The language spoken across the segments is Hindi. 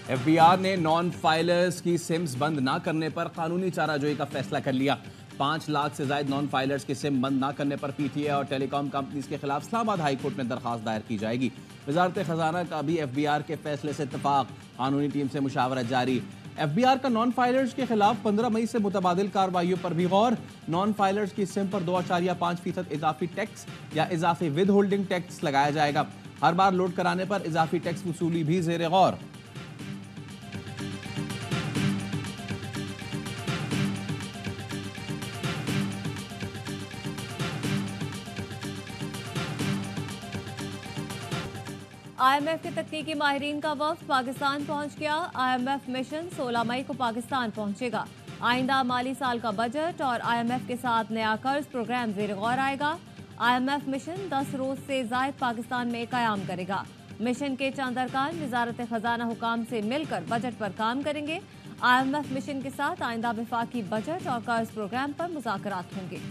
एफबीआर ने नॉन फाइलर्स की सिम्स बंद ना करने पर कानूनी चाराजोई का फैसला कर लिया। 5 लाख से ज्यादा नॉन फाइलर्स की सिम बंद ना करने पर पीटीए और टेलीकॉम कंपनीज के खिलाफ इस्लामाबाद हाई कोर्ट में दरखास्त दायर की जाएगी। वजारत खजाना का भी एफबीआर के फैसले से इत्तफाक, कानूनी टीम से मुशावरत जारी। एफबीआर का नॉन फाइलर्स के खिलाफ 15 मई से मुतबादिल कार्रवाइयों पर भी गौर। नॉन फाइलर्स की सिम पर 2.5% इजाफी टैक्स या इजाफी विद होल्डिंग टैक्स लगाया जाएगा। हर बार लोड कराने पर इजाफी टैक्स वसूली भी जेर गौर। IMF के तकनीकी माहिरीन का वफ्द पाकिस्तान पहुंच गया। IMF मिशन 16 मई को पाकिस्तान पहुंचेगा। आइंदा माली साल का बजट और IMF के साथ नया कर्ज प्रोग्राम जेर गौर आएगा। IMF मिशन 10 रोज से जायद पाकिस्तान में कयाम करेगा। मिशन के चंद अरकान वजारत खजाना हुकाम से मिलकर बजट पर काम करेंगे। IMF मिशन के साथ आइंदा वफाकी बजट और कर्ज प्रोग्राम पर मुज़ाकरात होंगे।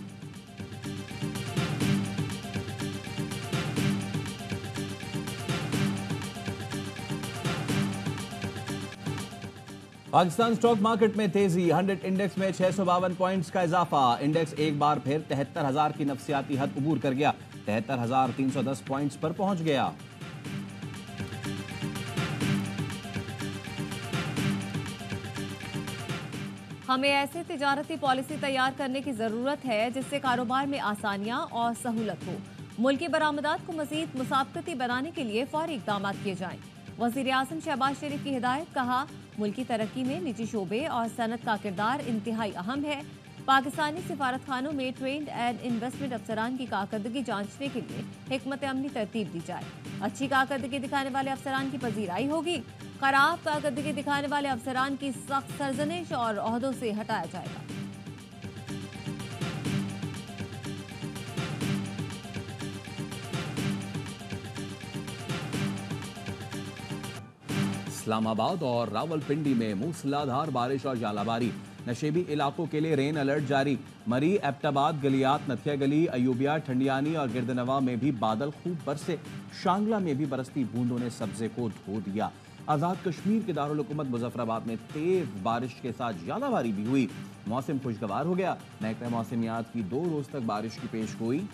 पाकिस्तान स्टॉक मार्केट में तेजी, 100 इंडेक्स में 652 पॉइंट्स का इजाफा। इंडेक्स एक बार फिर 73,000 की नफसियाती हद अबूर कर गया, 73,310 पॉइंट्स पर पहुंच गया। हमें ऐसे तिजारती पॉलिसी तैयार करने की जरूरत है जिससे कारोबार में आसानियां और सहूलत हो। मुल्की बरामदात को मजीद मुसाबकती बनाने के लिए फौरी इकदाम किए जाएं। वज़ीर आज़म शहबाज शरीफ की हिदायत, कहा मुल्की तरक्की में निजी शोबे और सनत का किरदार इंतहाई अहम है। पाकिस्तानी सिफारत खानों में ट्रेंड एंड इन्वेस्टमेंट अफसरान की कारकर्दगी जांचने के लिए हिकमत अमली तरतीब दी जाए। अच्छी कारकर्दगी दिखाने वाले अफसरान की पजीराई होगी। खराब कारकर्दगी दिखाने वाले अफसरान की सख्त सरजनिश और ओहदों से हटाया जाएगा। इस्लामाबाद और रावलपिंडी में मूसलाधार बारिश और जालाबारी, नशेबी इलाकों के लिए रेन अलर्ट जारी। मरी, एबटाबाद, गलियात, नथिया गली, अयूबिया, ठंडियानी और गिरदनवा में भी बादल खूब बरसे। शांगला में भी बरसती बूंदों ने सब्जे को धो दिया। आज़ाद कश्मीर के दारुल हुकूमत मुजफ्फराबाद में तेज बारिश के साथ जालाबारी भी हुई। मौसम खुशगवार हो गया। महकमा मौसमियात की 2 रोज तक बारिश की पेशगोई।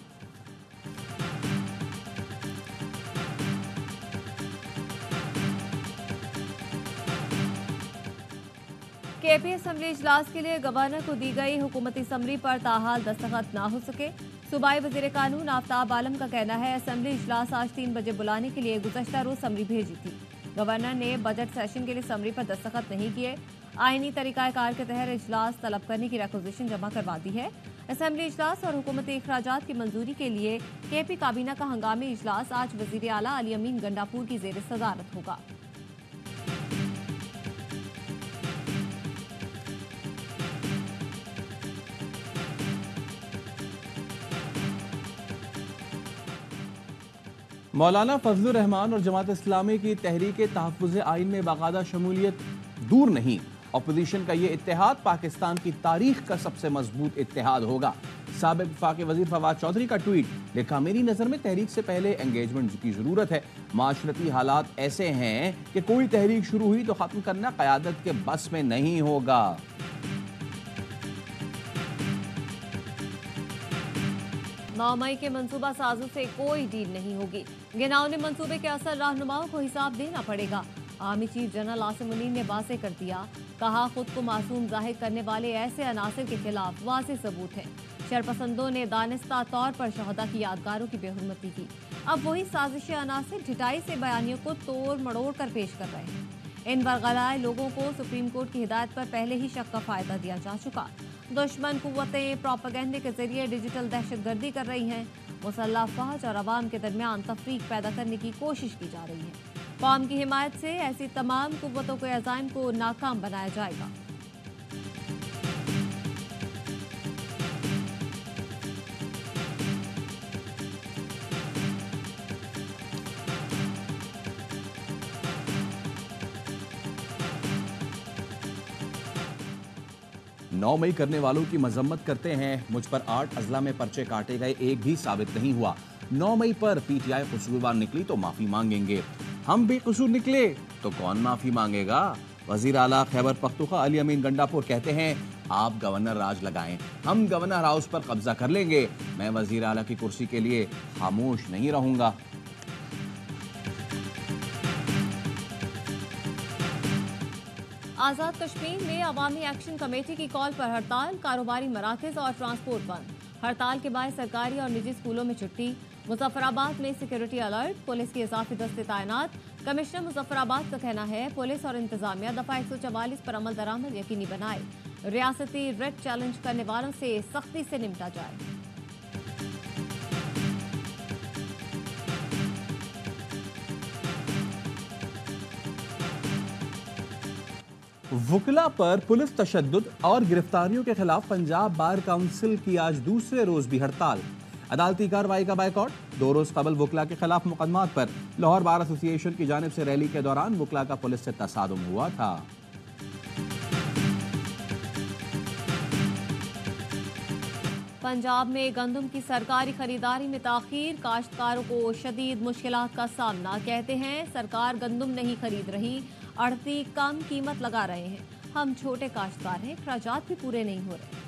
केपी असम्बली इजलास के लिए गवर्नर को दी गई हुकूमती समरी पर ताहाल दस्तखत ना हो सके। सूबाई वजीर कानून आफ्ताब आलम का कहना है, असम्बली इजलास आज 3 बजे बुलाने के लिए गुज़श्ता रोज समरी भेजी थी। गवर्नर ने बजट सेशन के लिए समरी पर दस्तखत नहीं किए। आईनी तरीकाकार के तहत इजलास तलब करने की रिक्वेजिशन जमा करवा दी है। असम्बली इजलास और हुकूमती इखराजात की मंजूरी के लिए केपी काबीना का हंगामी इजलास आज वजीर आला अली अमीन गंडापुर की जेर सदारत होगा। मौलाना फजलुर रहमान और जमात इस्लामी की तहरीक तहफ़्फ़ुज़ आइन में बाकायदा शमूलियत दूर नहीं। अपोजिशन का ये इत्तेहाद पाकिस्तान की तारीख का सबसे मजबूत इत्तेहाद होगा। साबिक़ वफ़ाक़ी वज़ीर फवाद चौधरी का ट्वीट, लिखा मेरी नज़र में तहरीक से पहले एंगेजमेंट की ज़रूरत है। माशरती हालात ऐसे हैं कि कोई तहरीक शुरू हुई तो ख़त्म करना क़यादत के बस में नहीं होगा। 9 मई के मंसूबा साजों से कोई डील नहीं होगी। गिनाओं ने मंसूबे के असर रहनुमाओं को हिसाब देना पड़ेगा। Army chief general Asim Munir ने वाज़े कर दिया, कहा खुद को मासूम जाहिर करने वाले ऐसे अनासिर के खिलाफ वाज़े सबूत हैं। शरपसंदों ने दानिस्ता तौर पर शहदा की यादगारों की बेहुरमती की। अब वही साजिशी अनासिर ढिठाई से बयानियों को तोड़ मड़ोड़ कर पेश कर रहे हैं। इन बरगलाए लोगों को सुप्रीम कोर्ट की हिदायत पर पहले ही शक का फायदा दिया जा चुका। दुश्मन कुव्वतें प्रोपेगेंडे के जरिए डिजिटल दहशतगर्दी कर रही हैं। मुसल्लह फौज और अवाम के दरमियान तफरीक पैदा करने की कोशिश की जा रही है। कौम की हिमायत से ऐसी तमाम कुव्वतों के अज़ाइम को नाकाम बनाया जाएगा। नौ मई करने वालों की मजम्मत करते हैं। मुझ पर 8 अजला में पर्चे काटे गए, एक भी साबित नहीं हुआ। 9 मई पर पीटीआई कसूरवार निकली तो माफी मांगेंगे। हम बेकसूर निकले तो कौन माफी मांगेगा। वजीर आला खैबर पख्तूनख्वा अली अमीन गंडापुर कहते हैं, आप गवर्नर राज लगाएं, हम गवर्नर हाउस पर कब्जा कर लेंगे। मैं वजीर आला की कुर्सी के लिए खामोश नहीं रहूंगा। आज़ाद कश्मीर में अवामी एक्शन कमेटी की कॉल पर हड़ताल, कारोबारी मराकज और ट्रांसपोर्ट बंद। हड़ताल के बाद सरकारी और निजी स्कूलों में छुट्टी। मुजफ्फराबाद में सिक्योरिटी अलर्ट, पुलिस के इजाफी दस्ते तैनात। कमिश्नर मुजफ्फराबाद का कहना है, पुलिस और इंतजामिया दफा 144 पर अमल दरामद यकीनी बनाए। रियासती रेड चैलेंज करने वालों से सख्ती से निपटा जाए। वुकला पर पुलिस तशद्दुद और गिरफ्तारियों के खिलाफ पंजाब बार काउंसिल की आज दूसरे रोज भी हड़ताल। अदालती कार्रवाई का बायकॉट। 2 रोज कबल वुकला के खिलाफ मुकदमात पर लाहौर बार एसोसिएशन की जानिब से रैली के दौरान वुकला का पुलिस से तसादुम हुआ था। पंजाब में गंदम की सरकारी खरीदारी में ताखीर, काश्तकारों को शदीद मुश्किलात का सामना। कहते हैं सरकार गंदम नहीं खरीद रही, आढ़ती कम कीमत लगा रहे हैं। हम छोटे काश्तकार हैं, खर्चात भी पूरे नहीं हो रहे।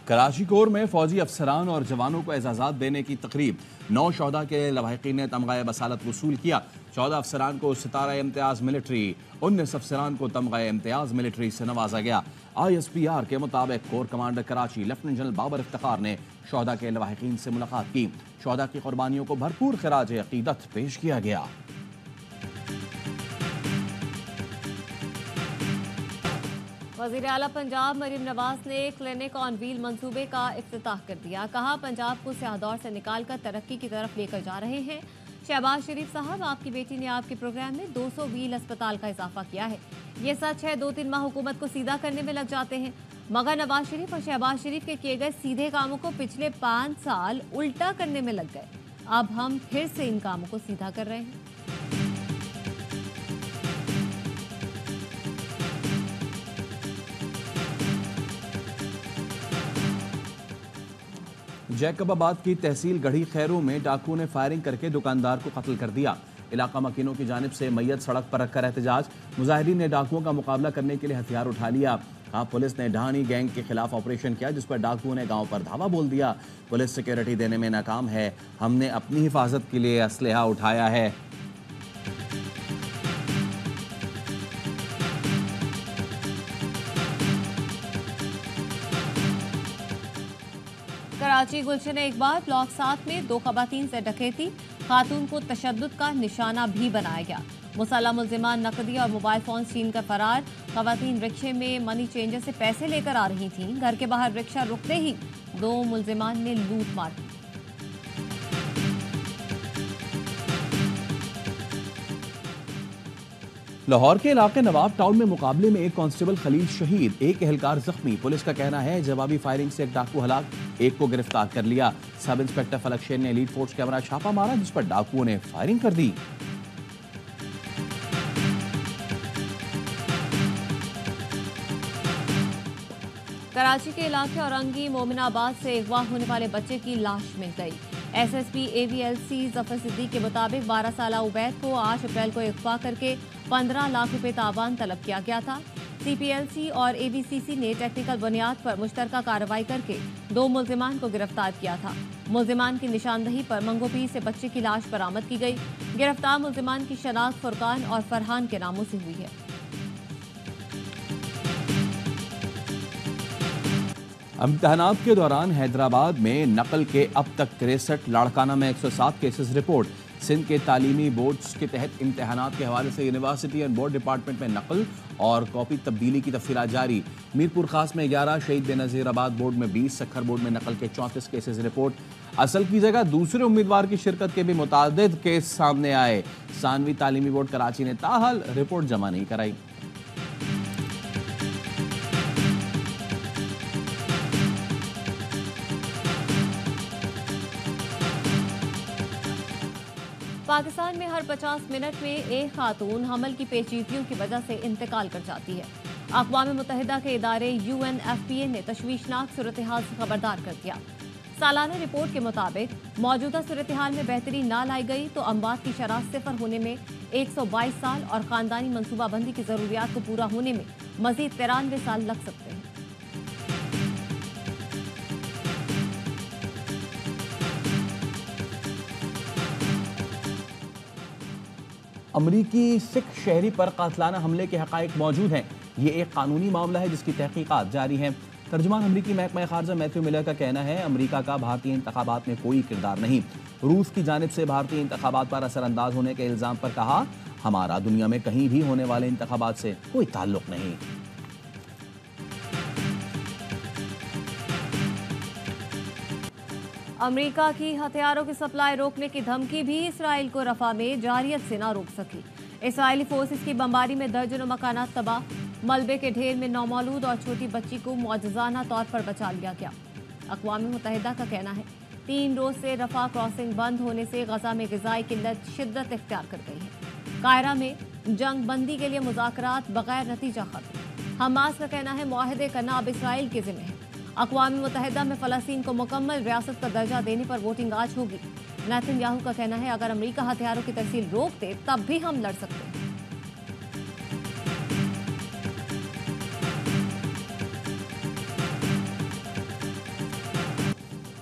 कराची कोर में फौजी अफसरान और जवानों को एजाजात देने की तकरीब। 9 शोहदा के लवाहिकीन ने तमगाए बसालत वसूल किया। 14 अफसरान को सितारा इम्तियाज मिलिट्री, 19 अफसरान को तमगाए इम्तियाज मिलिट्री से नवाजा गया। ISPR के मुताबिक core commander Karachi lieutenant general Babar Iftikhar ने शोहदा के लवाहिकीन से मुलाकात की। शोहदा की कुर्बानियों को भरपूर खिराज अकीदत पेश किया गया। वज़ीर आला पंजाब मरीम नवाज ने क्लिनिक ऑन व्हील मंसूबे का इफ्तिताह कर दिया। कहा, पंजाब को स्याह दौर से निकालकर तरक्की की तरफ लेकर जा रहे हैं। शहबाज शरीफ साहब, आपकी बेटी ने आपके प्रोग्राम में 200 व्हील अस्पताल का इजाफा किया है। ये सच है 2-3 माह हुकूमत को सीधा करने में लग जाते हैं, मगर नवाज शरीफ और शहबाज शरीफ के किए गए सीधे कामों को पिछले 5 साल उल्टा करने में लग गए। अब हम फिर से इन कामों को सीधा कर रहे हैं। जैकबाबाद की तहसील गढ़ी खैरू में डाकुओं ने फायरिंग करके दुकानदार को कत्ल कर दिया। इलाका मकीनों की जानिब से मैयत सड़क पर रखकर एहतजाज। मुजाहिरीन ने डाकुओं का मुकाबला करने के लिए हथियार उठा लिया। पुलिस ने ढानी गैंग के खिलाफ ऑपरेशन किया, जिस पर डाकुओं ने गांव पर धावा बोल दिया। पुलिस सिक्योरिटी देने में नाकाम है, हमने अपनी हिफाजत के लिए असलहा उठाया है। कराची गुलशन इकबाल ब्लॉक 7 में 2 खवातीन से डकैती, खातून को तशद्दुद का निशाना भी बनाया गया। मुसल्लह मुल्जिमान नकदी और मोबाइल फोन छीन कर फरार। खवातीन रिक्शे में मनी चेंजर से पैसे लेकर आ रही थीं। घर के बाहर रिक्शा रुकते ही 2 मुल्जिमान ने लूट मार दी। लाहौर के इलाके नवाब टाउन में मुकाबले में एक कांस्टेबल खलील शहीद, एक एहलकार जख्मी। पुलिस का कहना है जवाबी फायरिंग से एक डाकू हलाक, एक को गिरफ्तार कर लिया। सब इंस्पेक्टर फलक शेर ने लीड फोर्स कैमरा छापा मारा, जिस पर डाकुओं ने फायरिंग कर दी। कराची के इलाके औरंगी मोमिनाबाद से अगवा होने वाले बच्चे की लाश मिल गई। SSP AVLC जफर सिद्दीक के मुताबिक 12 साला उबैद को 8 अप्रैल को अगवा करके 15 लाख रुपए तावान तलब किया गया था। CPLC और AVCC ने टेक्निकल बुनियाद पर मुश्तरका कार्रवाई करके 2 मुल्जिमान को गिरफ्तार किया था। मुल्जिमान की निशानदही पर मंगोपीर से बच्चे की लाश बरामद की गई। गिरफ्तार मुल्जिमान की शनाख्त फुरकान और फरहान के नामों से हुई है। इम्तिहानात के दौरान हैदराबाद में नकल के अब तक 63, लाड़काना में 107 केसेस रिपोर्ट। सिंध के तालीमी बोर्ड्स के तहत इम्तिहानात के हवाले से यूनिवर्सिटी एंड बोर्ड डिपार्टमेंट में नकल और कॉपी तब्दीली की तफसीलात जारी। मीरपुर खास में 11, शहीद बेनज़ीराबाद बोर्ड में 20, सखर बोर्ड में नकल के 34 केसेस रिपोर्ट। असल की जगह दूसरे उम्मीदवार की शिरकत के भी मुतादिद केस सामने आए। सानवी तालीमी बोर्ड कराची ने ताहाल रिपोर्ट जमा नहीं कराई। पाकिस्तान में हर 50 मिनट में एक खातून हमल की पेचीदगियों की वजह से इंतकाल कर जाती है। अक़वाम मुत्तहिदा के इदारे UNFPA ने तशवीशनाक सूरत हाल से खबरदार कर दिया। सालाना रिपोर्ट के मुताबिक मौजूदा सूरत हाल में बेहतरी ना लाई गई तो अमवात की शरह सिफर होने में 122 साल और खानदानी मनसूबाबंदी की जरूरियात को पूरा होने में मजीद 93 साल लग सकते हैं। अमरीकी सिख शहरी पर कातलाना हमले के हकायक मौजूद हैं। ये एक कानूनी मामला है जिसकी तहकीकात जारी हैं। तर्जुमान अमरीकी महकमा खारजा मैथ्यू मिलर का कहना है अमरीका का भारतीय इंतखाबात में कोई किरदार नहीं। रूस की जानिब से भारतीय इंतखाबात पर असरअंदाज होने के इल्जाम पर कहा हमारा दुनिया में कहीं भी होने वाले इंतखाबात से कोई ताल्लुक नहीं। अमेरिका की हथियारों की सप्लाई रोकने की धमकी भी इसराइल को रफा में जारियत से न रोक सकी। इसराइली फोर्सेस की बमबारी में दर्जनों मकानात तबाह, मलबे के ढेर में नौमौलूद और छोटी बच्ची को मौजज़ाना तौर पर बचा लिया गया। अक़वाम मुत्तहिदा का कहना है 3 रोज से रफा क्रॉसिंग बंद होने से गजा में ग़िज़ाई किल्लत शिद्दत इख्तियार कर गई है। कायरा में जंग बंदी के लिए मुज़ाकरात बगैर नतीजा खत्म। हमास का कहना है मुआहदे का नाम इसराइल के ज़िम्मे है। अक़वाम मुत्तहिदा में फ़लस्तीन को मुकम्मल रियासत का दर्जा देने पर वोटिंग आज होगी। नेतन्याहू का कहना है अगर अमेरिका हथियारों की तरसील रोक दे तब भी हम लड़ सकते हैं।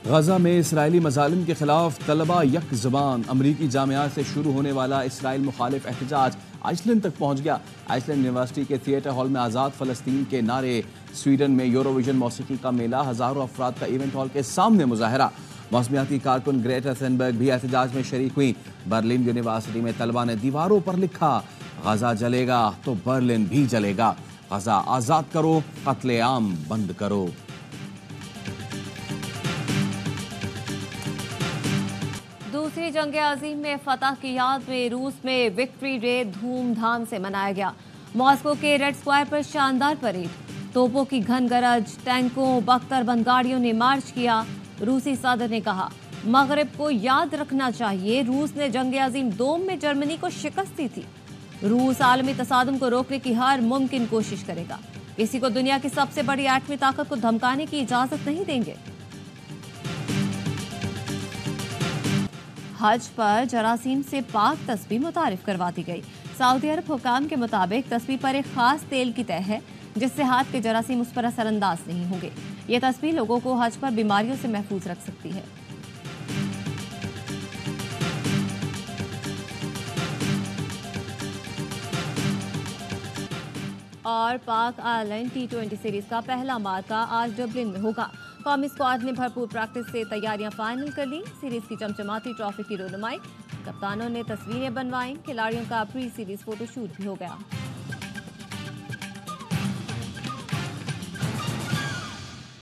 गजा में इसराइली मजालिम के खिलाफ तलबा यक ज़बान। अमरीकी जामियात से शुरू होने वाला इसराइल मुखालिफ एहतजाज आइसलैंड तक पहुंच गया। आइसलैंड यूनिवर्सिटी के थिएटर हॉल में आज़ाद फ़लस्तीन के नारे। स्वीडन में यूरोविजन मौसीकी का मेला, हज़ारों अफराद का इवेंट हॉल के सामने मुजाहरा। मौसमियाती कारकुन ग्रेटा थनबर्ग भी एहतजाज में शरीक हुई। बर्लिन यूनिवर्सिटी में तलबा ने दीवारों पर लिखा गजा जलेगा तो बर्लिन भी जलेगा, गजा आज़ाद करो, कत्लेआम बंद करो। दूसरी जंग अजीम में फतह की याद में रूस में विक्ट्री डे धूमधाम से मनाया गया। मॉस्को के रेड स्क्वायर पर शानदार परेड, तोपों की घन गरज, टैंकों बख्तरबंद गाड़ियों ने मार्च किया। रूसी सदर ने कहा मगरिब को याद रखना चाहिए रूस ने जंग अजीम दोम में जर्मनी को शिकस्त दी थी। रूस आलमी तसादुम को रोकने की हर मुमकिन कोशिश करेगा। किसी को दुनिया की सबसे बड़ी एटमी ताकत को धमकाने की इजाजत नहीं देंगे। हज पर जरासीम से पाक तस्बीह मुतारिफ करवा दी गई। सऊदी अरब हुकाम के मुताबिक तस्बीह पर एक खास तेल की तह है जिससे हाथ के जरासीम उस पर असरअंदाज नहीं होंगे। ये तस्बीह लोगों को हज पर बीमारियों से महफूज रख सकती है। और पाक आयरलैंड T20 सीरीज का पहला मार्का आज डबलिन में होगा। कौमी स्क्वाड ने भरपूर प्रैक्टिस से तैयारियां फाइनल कर ली। सीरीज की चमचमाती ट्रॉफी की रोनुमाई, कप्तानों ने तस्वीरें बनवाई। खिलाड़ियों का प्री सीरीज फोटोशूट भी हो गया।